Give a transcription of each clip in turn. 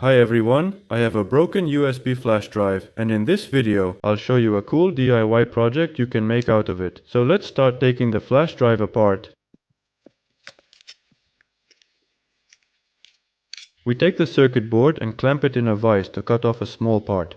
Hi everyone, I have a broken USB flash drive, and in this video I'll show you a cool DIY project you can make out of it. So let's start taking the flash drive apart. We take the circuit board and clamp it in a vise to cut off a small part.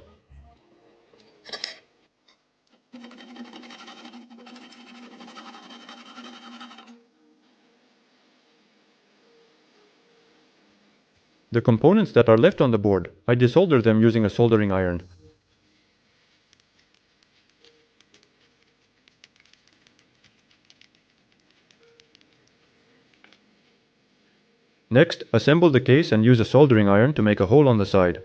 The components that are left on the board, I desolder them using a soldering iron. Next, assemble the case and use a soldering iron to make a hole on the side.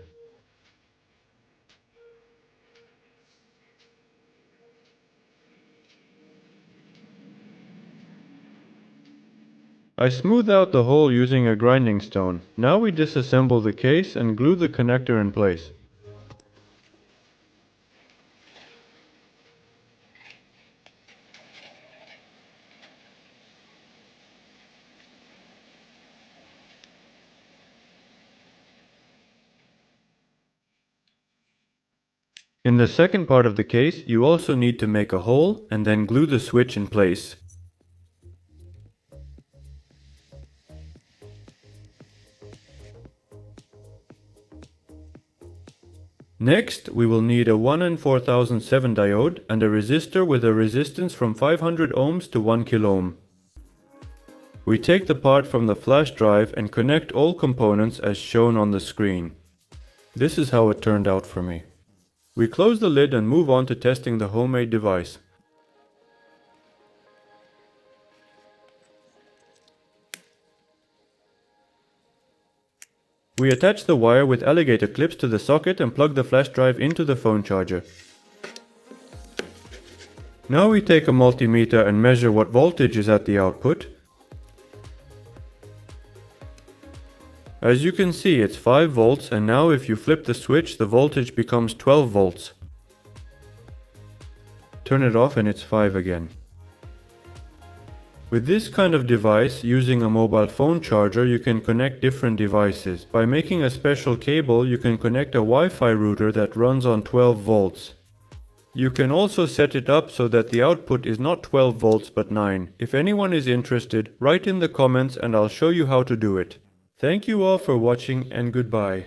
I smooth out the hole using a grinding stone. Now we disassemble the case and glue the connector in place. In the second part of the case, you also need to make a hole and then glue the switch in place. Next, we will need a 1N4007 diode and a resistor with a resistance from 500 ohms to 1 kilo ohm. We take the part from the flash drive and connect all components as shown on the screen. This is how it turned out for me. We close the lid and move on to testing the homemade device. We attach the wire with alligator clips to the socket and plug the flash drive into the phone charger. Now we take a multimeter and measure what voltage is at the output. As you can see, it's 5 volts, and now if you flip the switch, the voltage becomes 12 volts. Turn it off and it's 5 again. With this kind of device, using a mobile phone charger, you can connect different devices. By making a special cable, you can connect a Wi-Fi router that runs on 12 volts. You can also set it up so that the output is not 12 volts but 9. If anyone is interested, write in the comments and I'll show you how to do it. Thank you all for watching and goodbye.